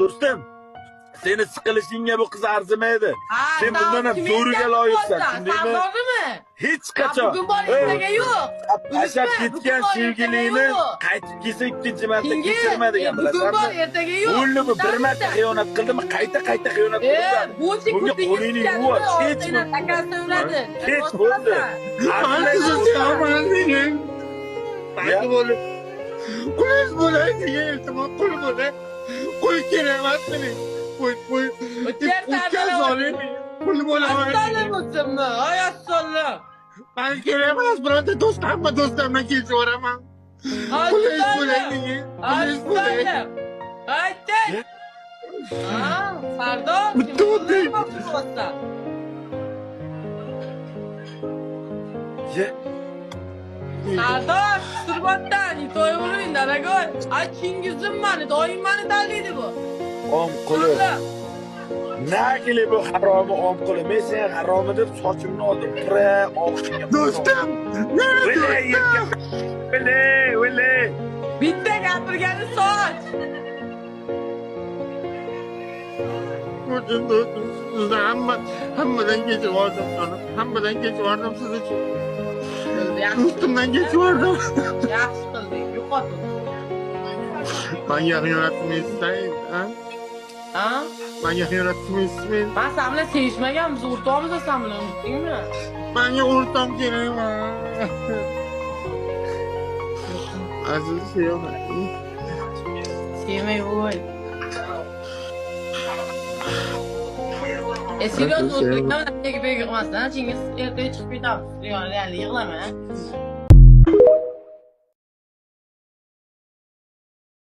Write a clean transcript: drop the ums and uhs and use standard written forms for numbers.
Do'stim, seni siqilishingga bu qiz arzimaydi. Sen bundan ham zo'riga loyiqsan, tushundingmi? Hech qachon. Bugun bor, ertaga yo'q. Tashlab ketgan sevgilini qaytib kelsa ikkinchi marta kechirmaydigan Bugun bilasanmi? bor, ertaga yo'q. O'lni bu bir marta xiyonat qildimi, qayta xiyonat qiladi. Bunga qo'lingni yuvosh, hech takasini hech bo'ldi. Mayli bo'lib. Qo'yib bo'lay degan iltimos qilib bo'lay. Qo'y kerak emas meni. Qo'y. Pul bo'laman. Assalomu ay assalom. Ben kerak emas, bironta hamma do'stlarimdan kechib yuboraman. Qo'yib bo'lay degan. Qo'yib bo'lay. Aytdi. Sardor. Bitta o'tdi. Sardor, Surbotdan to'yib daragoy. Achingizim meni, doim meni tanlaydi bu. Om quli. Nagili bu haromi om quli. Men sen haromi deb sochimni oldim. Pira, og'zingga. Do'stim. Vele. Bitta gapirgani soch. Do'stim, sizdan hammadan kechib yubordim. Hammadan kechib yubordim siz uchun. Do'stimdan kechib yubordim. Yaxshi qilding, yo'qoting. Menga xiyonat qilmaysiz, Ha? Menga xiyonat qilmaysiz. Men sen bilan sevishmaganmiz, o'rtog'imiz sen bilan, unutdingmi? Menga o'rtog'im kerak emas. Aziz xiyonat. Sevmay voy. Serios o'tirgan, nega bega qilmasdan, chingiz ertaga chiqib ketamiz. Yig'lama.